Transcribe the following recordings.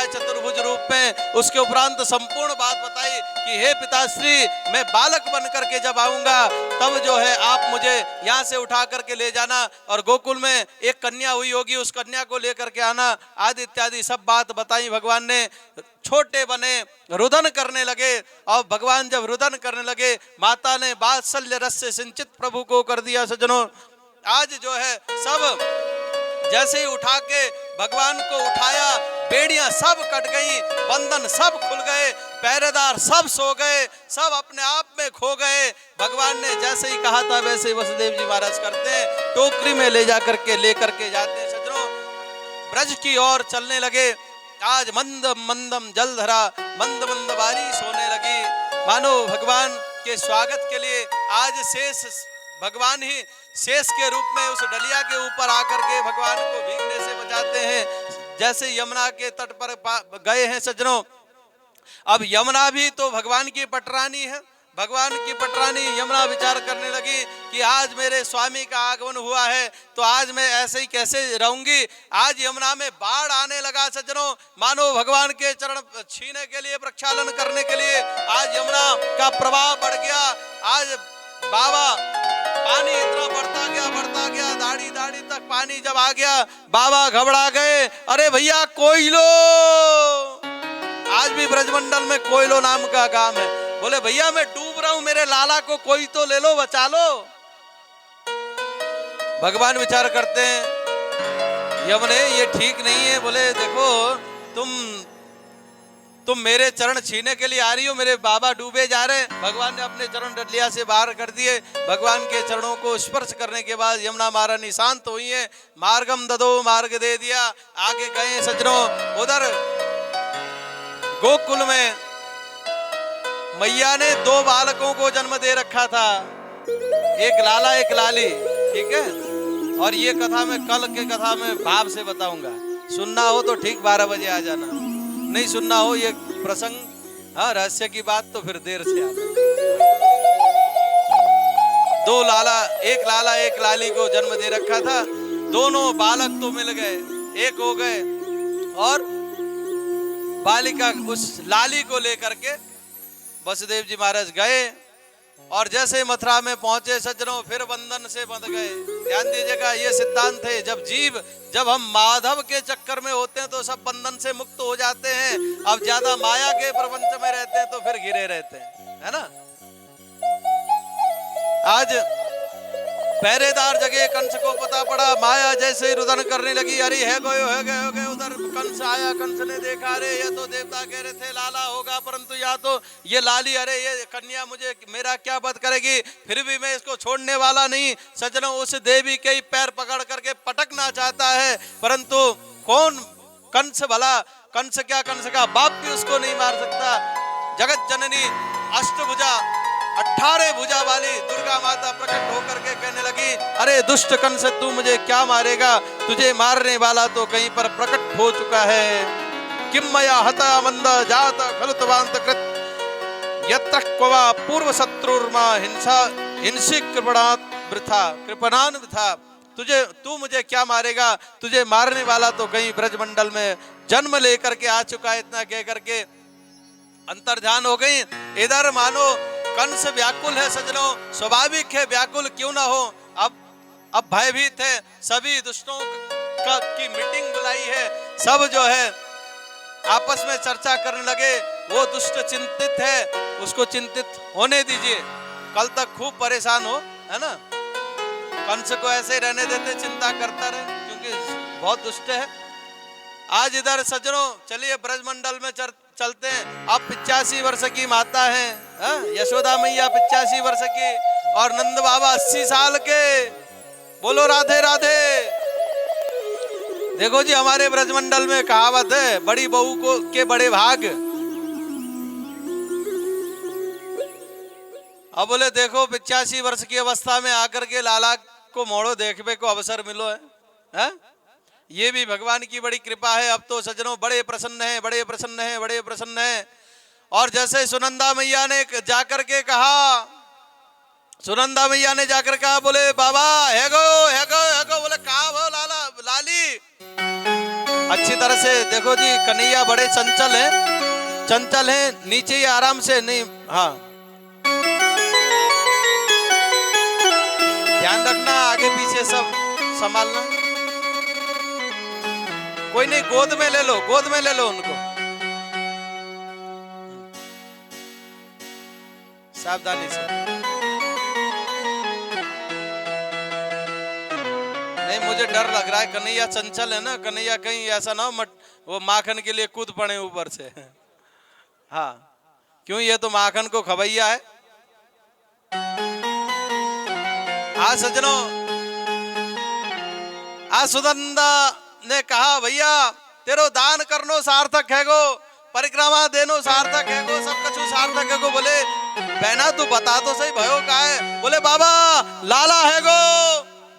दिया चतुर्भुज रूप में। उसके उपरांत संपूर्ण बात बताई कि हे पिताश्री, मैं बालक बन करके जब आऊंगा तब जो है आप मुझे यहाँ से उठा करके ले जाना और गोकुल में एक कन्या हुई होगी, उस कन्या को लेकर के आना आदि इत्यादि सब बात बताई भगवान ने। छोटे बने, रुदन करने लगे और भगवान जब रुदन करने लगे, माता ने वात्सल्य रस से सिंचित प्रभु को कर दिया। सज्जनों, आज जो है सब जैसे ही उठा के भगवान को उठाया, बेड़ियां सब कट गई, बंधन सब खुल गए, पहरेदार सब सो गए, सब अपने आप में खो गए। भगवान ने जैसे ही कहा था वैसे ही वसुदेव जी महाराज करते हैं, टोकरी में ले जा करके लेकर के जाते हैं। सज्जनों, ब्रज की ओर चलने लगे। आज मंदम मंदम जल धरा, मंद मंद बारिश होने लगी। मानो भगवान के स्वागत के लिए आज शेष भगवान ही शेष के रूप में उस डलिया के ऊपर आकर के भगवान को भीगने से बचाते हैं। जैसे यमुना के तट पर गए हैं सज्जनों, अब यमुना भी तो भगवान की पटरानी है। भगवान की पटरानी यमुना विचार करने लगी कि आज मेरे स्वामी का आगमन हुआ है तो आज मैं ऐसे ही कैसे रहूंगी। आज यमुना में बाढ़ आने लगा सज्जनों, मानो भगवान के चरण छीने के लिए, प्रक्षालन करने के लिए आज यमुना का प्रवाह बढ़ गया। आज बाबा पानी इतना बढ़ता गया, दाढ़ी दाढ़ी तक पानी जब आ गया, बाबा घबरा गए। अरे भैया कोयलो, आज भी ब्रजमंडल में कोयलो नाम का काम है। बोले भैया मैं डूब रहा हूं, मेरे लाला को कोई तो ले लो, बचा लो। भगवान विचार करते हैं, यमुने ये ठीक नहीं है। बोले देखो तुम मेरे चरण छीने के लिए आ रही हो, मेरे बाबा डूबे जा रहे हैं। भगवान ने अपने चरण डलिया से बाहर कर दिए। भगवान के चरणों को स्पर्श करने के बाद यमुना महारानी शांत हुई है। मार्गम ददो, मार्ग दे दिया, आगे गए सज्जनों। उधर गोकुल में मैया ने 2 बालकों को जन्म दे रखा था, एक लाला एक लाली, ठीक है। और ये कथा मैं कल के कथा में भाव से बताऊंगा, सुनना हो तो ठीक 12 बजे आ जाना, नहीं सुनना हो ये प्रसंग, हाँ रहस्य की बात तो फिर देर से आना। 2 लाला एक लाली को जन्म दे रखा था। दोनों बालक तो मिल गए, एक हो गए और बालिका उस लाली को लेकर के वसुदेव जी महाराज गए और जैसे मथुरा में पहुंचे सज्जनों, फिर बंधन से बंध गए। ध्यान दीजिएगा, ये सिद्धांत है, जब हम माधव के चक्कर में होते हैं तो सब बंधन से मुक्त हो जाते हैं। अब ज्यादा माया के प्रपंच में रहते हैं तो फिर घिरे रहते हैं, है ना। आज पहरेदार जगह कंस को पता पड़ा, माया जैसे ही रुदन करने लगी, अरे है गए उधर कंस आया। कंस ने देखा, अरे ये तो देवता कह रहे थे लाला होगा, परंतु या तो ये लाली, अरे ये कन्या मुझे मेरा क्या वध करेगी, फिर भी मैं इसको छोड़ने वाला नहीं। सज्जनों, उस देवी के ही पैर पकड़ करके पटकना चाहता है, परंतु कौन कंस भला, कंस क्या, कंस का बाप भी उसको नहीं मार सकता। जगत जननी अष्टभुजा 18 भुजा वाली दुर्गा माता प्रकट होकर के कहने लगी, अरे दुष्ट कंस तू मुझे क्या मारेगा, तुझे मारने वाला तो कहीं पर प्रकट हो चुका है। किम मया हता मंद जात खलुतवांत कृत यत्र क्वा पूर्व शत्रुर्मा हिंसा हिंसी कृपणान वृथा। तू मुझे क्या मारेगा, तुझे मारने वाला तो कहीं ब्रजमंडल में जन्म लेकर के आ चुका है। इतना कह करके अंतर्ध्यान हो गई। इधर मानो कंस व्याकुल है सज्जनों, स्वाभाविक है, व्याकुल क्यों ना हो। अब भयभीत है, सभी दुष्टों की मीटिंग बुलाई है, सब जो है आपस में चर्चा करने लगे। वो दुष्ट चिंतित है, उसको चिंतित होने दीजिए, कल तक खूब परेशान हो, है ना। कंस को ऐसे रहने देते, चिंता करता रहे, क्योंकि बहुत दुष्ट है। आज इधर सज्जनों चलिए ब्रजमंडल में चलते हैं। अब 85 वर्ष की माता है, यशोदा मैया 85 वर्ष की और नंद बाबा 80 साल के। बोलो राधे राधे। देखो जी, हमारे ब्रजमंडल में कहावत है, बड़ी बहू को के बड़े भाग। अब बोले देखो 85 वर्ष की अवस्था में आकर के लाला को मोड़ो देखने को अवसर मिलो है? ये भी भगवान की बड़ी कृपा है। अब तो सज्जनों बड़े प्रसन्न हैं, बड़े प्रसन्न हैं, बड़े प्रसन्न हैं। और जैसे सुनंदा मैया ने जाकर के कहा, सुनंदा मैया ने जाकर कहा, बोले बाबा है गो बोले कहा वो लाला लाली अच्छी तरह से देखो जी, कन्हैया बड़े चंचल हैं, नीचे ही आराम से नहीं, हाँ ध्यान रखना, आगे पीछे सब संभालना। कोई नहीं, गोद में ले लो उनको, सावधानी से। नहीं, मुझे डर लग रहा है, कन्हैया चंचल है ना, कन्हैया कहीं ऐसा ना हो वो माखन के लिए कूद पड़े ऊपर से। हाँ, क्यों, ये तो माखन को खवैया है। हाँ सज्जनों, आज सुनंदा ने कहा, भैया तेरो दान करनो सार्थक है गो, परिक्रमा देनो सार्थक है गो, सब कुछ सार्थक है गो। बोले बहना तू बता तो सही भयो का है? बोले बाबा लाला है गो,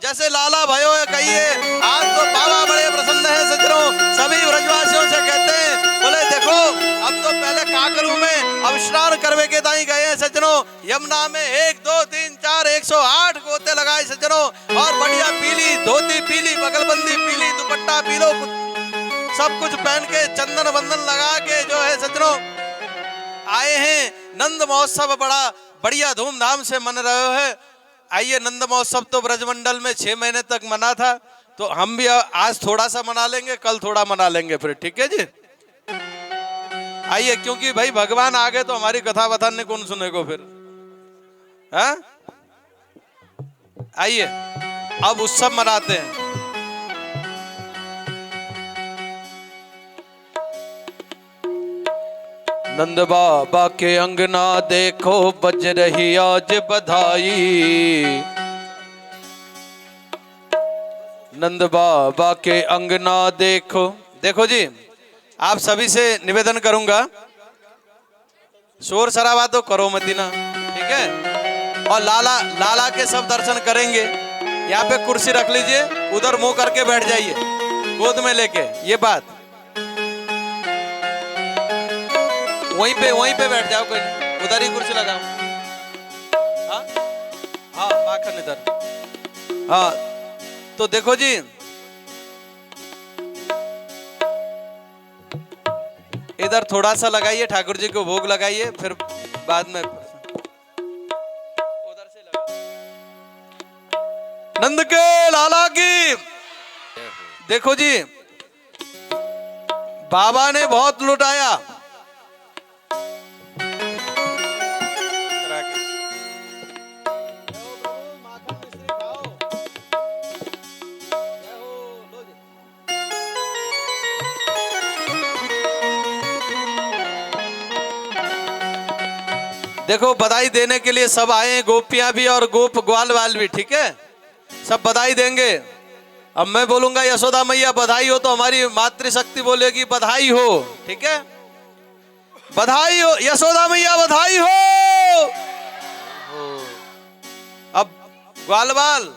जैसे लाला भयो है कहिए। आज तो बाबा बड़े प्रसन्न है सज्जनों, सभी ब्रजवासियों से कहते हैं, बोले देखो अब तो पहले काकरू में अब स्नान करवे के दाई गए हैं सज्जनों। यमुना में 1 2 3 4 108 गोते लगाए सज्जनों, और बढ़िया पीली धोती, पीली बगलबंदी, पीली दुपट्टा, पीलो सब कुछ पहन के, चंदन बंदन लगा के जो है सज्जनों आए हैं। नंद महोत्सव बड़ा बढ़िया धूमधाम से मन रहे है। आइए, नंद महोत्सव तो ब्रजमंडल में 6 महीने तक मना था, तो हम भी आज थोड़ा सा मना लेंगे, कल थोड़ा मना लेंगे फिर, ठीक है जी। आइए, क्योंकि भाई भगवान आ गए तो हमारी कथा बताने कौन सुनेगा फिर, हाँ? आइए अब उत्सव मनाते हैं। नंद बाबा के अंगना देखो बज रही आज बधाई, नंद बाबा के अंगना देखो। देखो जी, आप सभी से निवेदन करूंगा, शोर शराबा तो करो मत ना, ठीक है? और लाला के सब दर्शन करेंगे। यहाँ पे कुर्सी रख लीजिए, उधर मुंह करके बैठ जाइए, गोद में लेके, ये बात वहीं पे बैठ जाओ, कोई उधर ही कुर्सी लगाओ। हाँ हाँ, माखन इधर। हाँ, तो देखो जी, इधर थोड़ा सा लगाइए, ठाकुर जी को भोग लगाइए, फिर बाद में उधर से लगा। नंद के लाला की। देखो जी, बाबा ने बहुत लुटाया, देखो बधाई देने के लिए सब आए हैं, गोपियां भी और गोप ग्वाल वाल भी, ठीक है? सब बधाई देंगे। अब मैं बोलूंगा यशोदा मैया बधाई हो, तो हमारी मातृशक्ति बोलेगी बधाई हो, ठीक है? बधाई हो यशोदा मैया, बधाई हो। अब ग्वाल वाल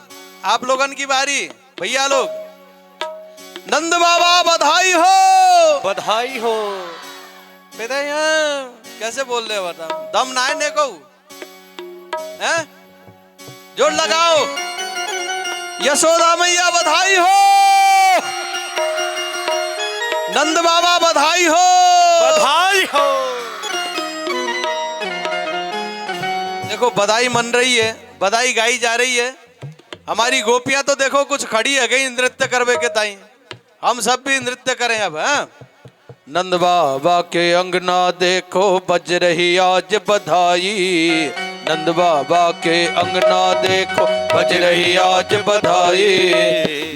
आप लोगन की बारी, भैया लोग, नंद बाबा बधाई हो, बधाई हो। कैसे बोल रहे हो बताओ, दम ना है को हैं? जोर लगाओ, यशोदा मैया बधाई हो, नंद बाबा बधाई हो, बधाई हो। देखो बधाई मन रही है, बधाई गाई जा रही है। हमारी गोपियां तो देखो कुछ खड़ी है गई नृत्य करवे के ताई, हम सब भी नृत्य करें अब, हैं? नंद बाबा के अंगना देखो बज रही आज बधाई, नंद बाबा के अंगना देखो बज रही आज बधाई,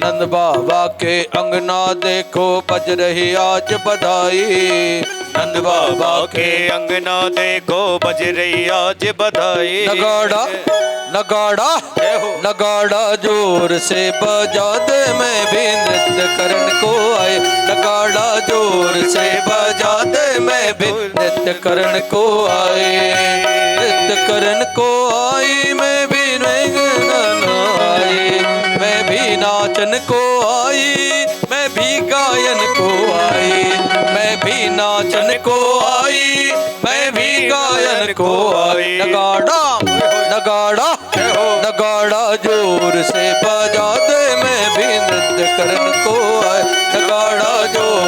नंद बाबा के अंगना देखो बज रही आज बधाई, नंद बाबा के अंगना देखो बज रही आज बधाई। नगाड़ा नगाड़ा नगाड़ा जोर से बजा दे, मैं भी नृत्य करन को आए, नगाड़ा जोर से बजा दे, मैं भी नृत्य करन को आए, नृत्य करन को आई, मैं भी आई, मैं भी नाचन को आई, मैं भी गायन को आई, मैं भी नाचन को आई, मैं भी गायन को आई। नगाड़ा नगाड़ा नगाड़ा जोर से बजा दे, मैं भी नृत्य करन को आए, नगाड़ा जोर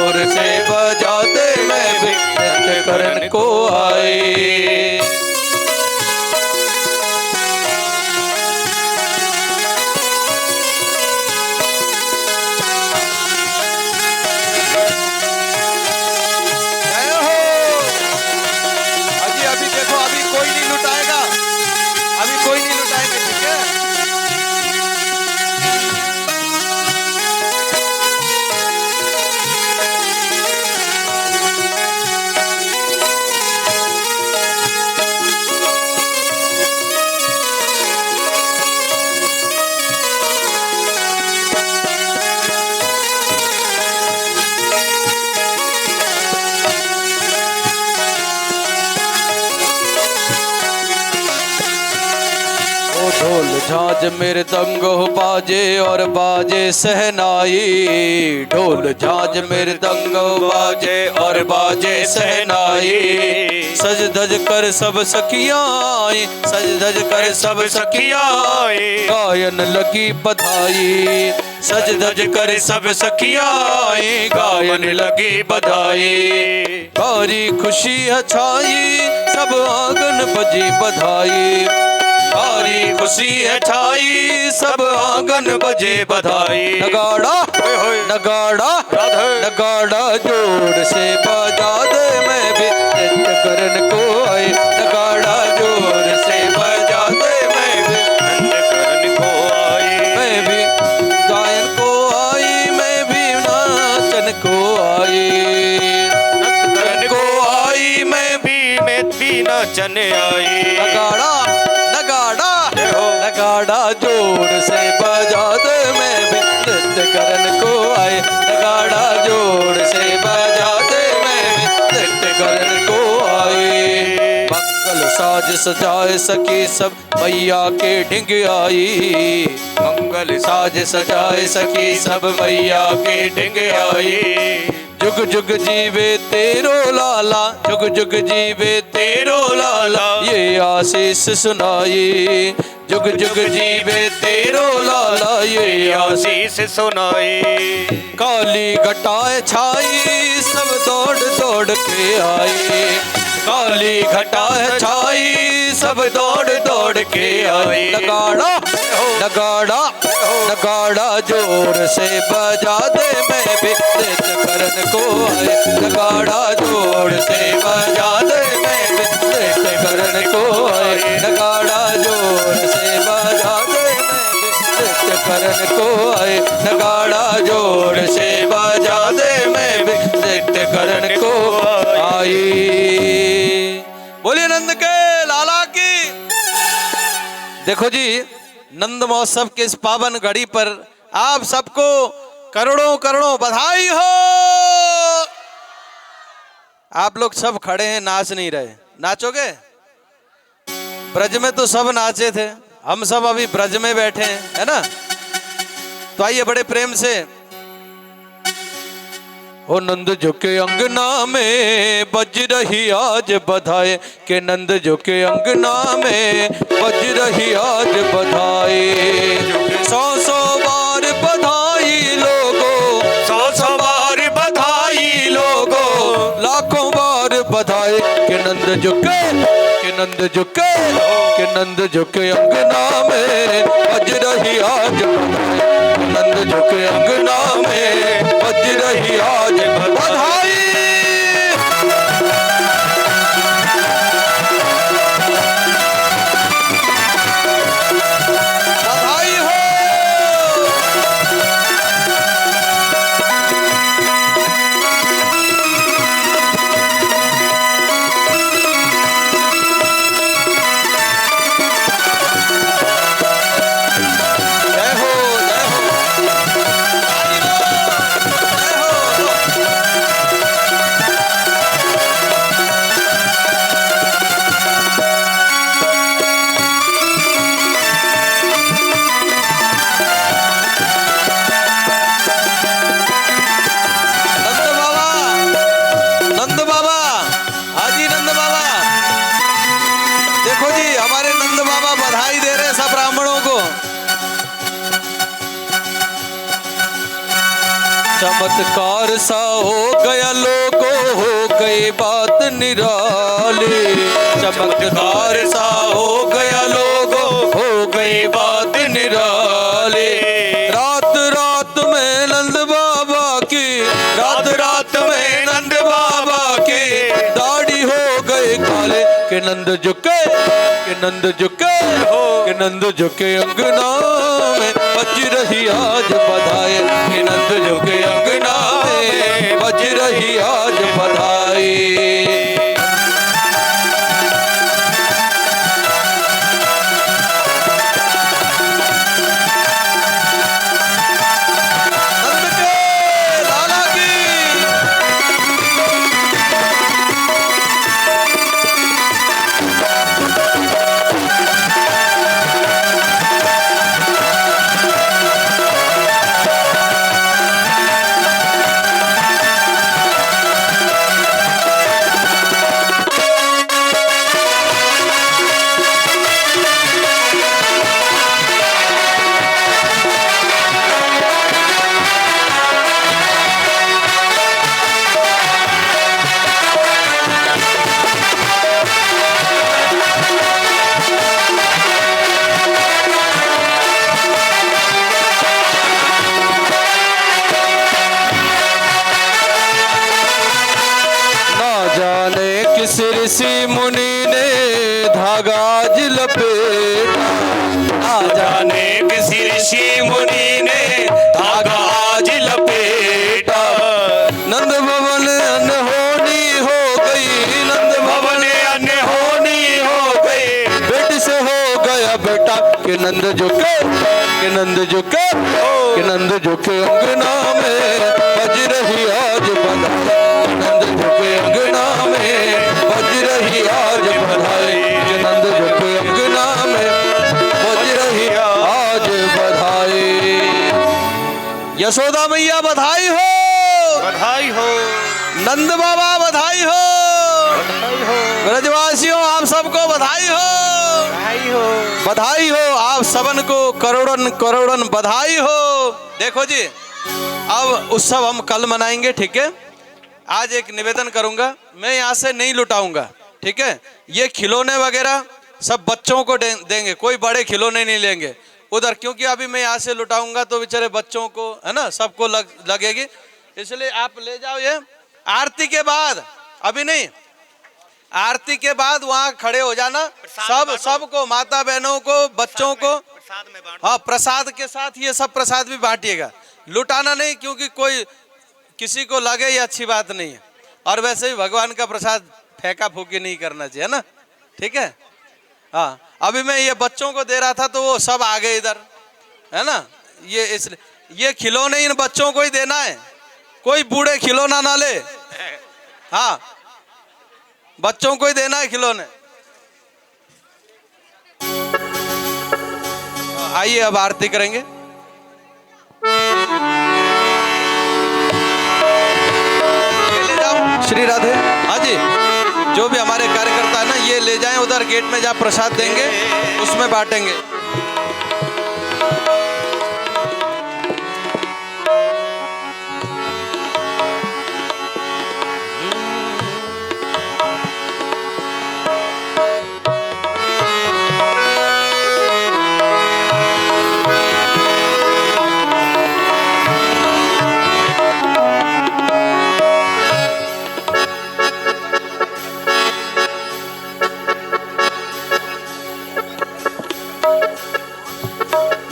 मैं भी नृत्य करन को आई। ढोल झांझ मृदंग हो बाजे और बाजे सहनाई। ढोल झांझ मृदंग हो बाजे और बाजे सहनाई। सज धज कर सब सखियां आई, सज धज कर सब सखियां आई। गायन लगी बधाई, सज धज कर सब सखियां आई। गायन लगी बधाई। भारी खुशी है छाई, सब आंगन बजी बधाई। भारी खुशी है छाई, सब आंगन बजे बधाई। नगाड़ा नगाड़ा नगाड़ा जोर से बजा दे, मैं भी नृत्य करन को आई। नगाड़ा जोर से बजा दे, मैं भी नृत्य करन को आई। मैं भी गायन को आई, मैं भी नाचन को आई। नृत्य को आई, मैं भी नाचन आई। नगाड़ा नगाड़ा जोर से बजा दे, मैं भी नृत्य करन को आए। नगाड़ा जोर से बजा दे, मैं भी नृत्य करन को आए। मंगल साज सजाए सखी सब मैया के ढिंग आई। मंगल साज सजाए सखी सब मैया के ढिंग आई। जुग जुग जीवे तेरो लाला, जुग जुग जीवे तेरो लाला, ये आशीष सुनाई। जुग जुग जीवे तेरो लाला, ये आशीष सुनाई। काली घटाए छाई, सब दौड़ दौड़ के आई। काली घटाए छाई, सब दौड़ दौड़ के आई। नगाड़ा नगाड़ा नगाड़ा जोर से बजा दे, मैं भी नृत्य करन को आए। नगाड़ा जोर से बजा दे, मैं भी नृत्य करन को आए। नगाड़ा जोर से बजा दे, मैं भी नृत्य करन को आए। नगाड़ा जोर से बजा दे, मैं भी नृत्य करन को आई। बोलिए नंद के लाला की। देखो जी, नंद महोत्सव के इस पावन घड़ी पर आप सबको करोड़ों करोड़ों बधाई हो। आप लोग सब खड़े हैं, नाच नहीं रहे, नाचोगे? ब्रज में तो सब नाचे थे, हम सब अभी ब्रज में बैठे हैं, है ना? तो आइए बड़े प्रेम से। ओ नंद जो के अंगना में बज रही आज बधाई, के नंद जो के अंगना में बज रही आज बधाई। 100 बार बधाई लोगो, 100 बार बधाई लोगो, लाखों बार बधाई। के नंद जो के नंद जो के नंद जो के अंगना में बज रही आज बधाई। नंद जो के अंगना में बज रही आज बधाई। बधाई हो। चमत्कार सा हो गया लोगो, हो गई बात निराली, चमत्कार सा हो गया लोगों, हो गई बात निराली। रात रात में नंद बाबा की, रात रात में नंद बाबा की दाढ़ी हो गए काले, के नंद झुके, के नंद झुके, के नंद झुके अंगना में बज रही आज बधाई, के नंद झुके अंगना में बज रही आज बधाई। ऋषि मुनि ने धागा आज लपेटा, ना जाने किसी ऋषि मुनि ने धागा आज लपेटा। नंद भवन अनहोनी हो गई, नंद भवन अनहोनी हो गई, बेटे से हो गया बेटा, के नंद झुके, के नंद झुके, के नंद झुके अंगना में बज रही आज बधाई, नंद झुके अंगना में बज रही आज बधाई, नंद झुके अंगना में बज रही आज बधाई। यशोदा मैया बधाई हो, बधाई हो, नंद बाबा बधाई हो, ब्रजवासियों आप सबको बधाई हो, बधाई हो, बधाई हो, आप सबन को करोड़न करोड़न बधाई हो। देखो जी, अब उत्सव हम कल मनाएंगे, ठीक है। आज एक निवेदन करूंगा, मैं यहाँ से नहीं लुटाऊंगा, ठीक है। ये खिलौने वगैरह सब बच्चों को देंगे, कोई बड़े खिलौने नहीं लेंगे उधर, क्योंकि अभी मैं यहाँ से लुटाऊंगा तो बेचारे बच्चों को, है ना, सबको लगेगी, इसलिए आप ले जाओ। ये आरती के बाद, अभी नहीं, आरती के बाद वहाँ खड़े हो जाना, सबको, माता बहनों को, बच्चों को, हाँ प्रसाद के साथ ये सब प्रसाद भी बांटिएगा, लुटाना नहीं, क्योंकि कोई किसी को लगे ये अच्छी बात नहीं है, और वैसे भी भगवान का प्रसाद फेंका फूकी नहीं करना चाहिए, है ना, ठीक है। हाँ, अभी मैं ये बच्चों को दे रहा था तो वो सब आ गए इधर, है ना, ये इसलिए ये खिलौने इन बच्चों को ही देना है, कोई बूढ़े खिलौना ना ले, हाँ बच्चों को ही देना है खिलौने। आइए अब आरती करेंगे। ले जाओ श्री राधे, हाँ जी, जो भी हमारे कार्यकर्ता है ना, ये ले जाएं उधर गेट में, जहाँ प्रसाद देंगे उसमें बांटेंगे।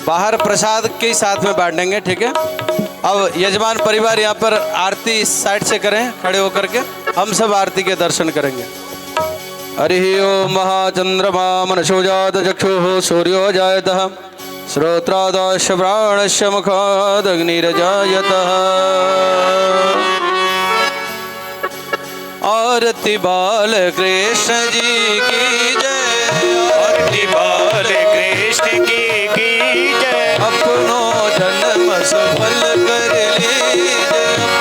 बाहर प्रसाद के साथ में बांटेंगे, ठीक है। अब यजमान परिवार यहाँ पर आरती इस साइड से करें, खड़े होकर के हम सब आरती के दर्शन करेंगे। हरि ओम महाचंद्रमा मनसो जात चक्षुः सूर्यो जायतः श्रोत्रादश्च प्राणश्च मुखादग्निर्जायतः। आरती बाल कृष्ण जी की जय, आरती बाल कृष्ण की जय। अपनो जन्म सफल कर लीजिए,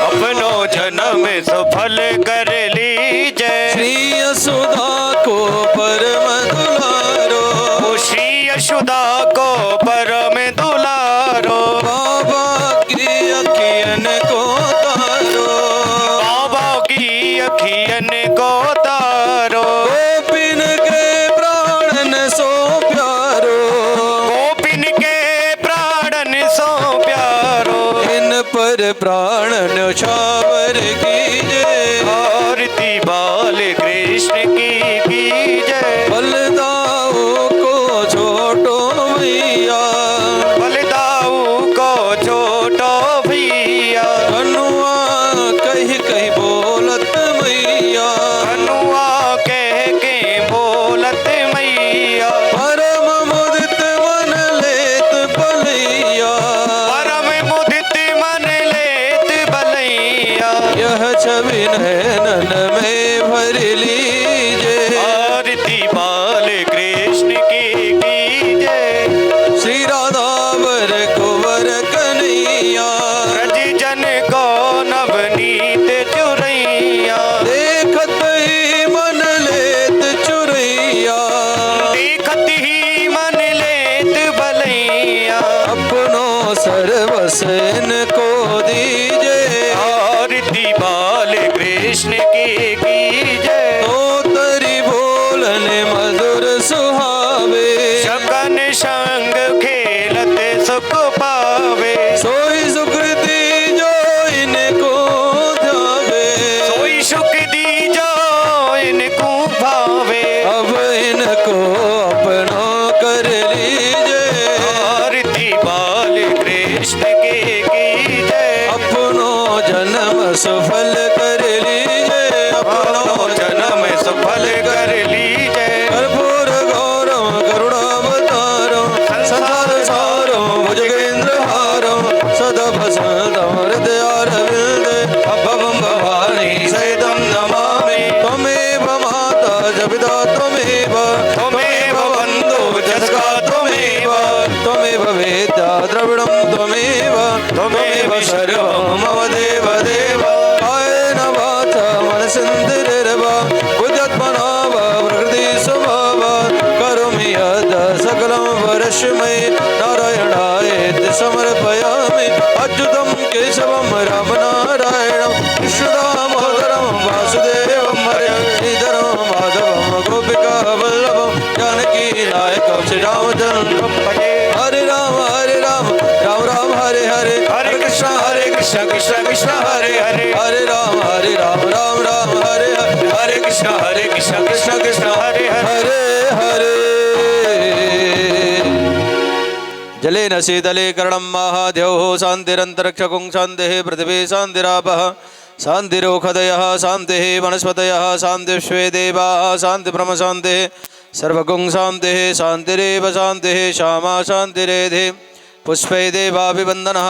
अपनो जन्म सफल कर लीजिए। श्री यशोदा को परम दुलारो, श्री यशोदा को परम दुलारो। बाबा की अखियन को तारो, बाबा की अखियन को तारो। गोपिन के प्राणन सो प्यारो, गोपिन के प्राणन सो प्यारो। इन पर प्राण न्यौछावर कीजे, आरती बाल कृष्ण की कीजय। बलदाऊ को छोटो भैया, बलदाऊ को छोटो भैया। कनुआ कही कही बोलत मैया, कनुआ कह के बोलत मैया। परम मुदित मन लेत बलैया, परम मुदित मन लेत बलैया। यह छवि नैनन में भर लीजे, आरती बाल कृष्ण की कीजय। श्री राधावर कुंवर कन्हैया, ब्रज जन को नवनीत चुरैया। देखत ही मन लेत चुरैया, देखत ही मन लेत बलैया। अपनो सर्वस इनको दीजे, आरती बाल कृष्ण की कीजय। तो तरी बोलने मधुर सुहावे, शकन संग खेलत सुख पावे। सोई सुकृति जो इनको ध्यावे, सोई सुख दी जो इनको भावे। अब इनको अपना कर लीजे, आरती बाल कृष्ण की कीजय। अपनो जन्म सफल कर लीजे, अपनो जन्म सफल कर लीजय। कर्पूर गौरम करुणावतारम, संसार सारम भुजगेंद्र हारम, सदा भसंतम हृदयारविंदे, भवम भवानी सहितं नमामि। त्वमेव माता च पिता त्वमेव, त्वमेव बन्धु जगता त्वमेव। त्वमेव वेद्या द्रविणं त्वमेव, त्वमेव सर्वं मम देव देव। कायेन वाचा मनसेन्द्रियैर्वा बुद्ध्यात्मना वा प्रकृति स्वभावात् करोमि यद् सकलं परस्मै नारायणायेति समर्पयामि। अच्युतं केशवं रामनारायणं कृष्णदामोदरं वासुदेवं हरे, श्रीधरं माधवं गोपिका वल्लभं जानकी नायकं श्रीरामचन्द्रं भजे। हरे राम राम राम हरे हरे, हरे कृष्ण कृष्ण कृष्ण हरे हरे। हरे राम राम राम हरे हरे, हरे कृष्ण कृष्ण कृष्ण हरे हरे। हरे हरे। जलेन शीतले कर्णं महाद्यौः शान्तिरन्तरिक्षकुं शान्तिः पृथिवी शान्तिरापः शान्तिरोषधयः शान्तिः वनस्पतयः शान्तिर्विश्वे देवाः शान्तिब्रह्म शान्तिः सर्वगुं शान्तिः शान्तिरेव शान्तिः श्यामा शान्तिरेधि पुष्पै देवाभिवन्दनः।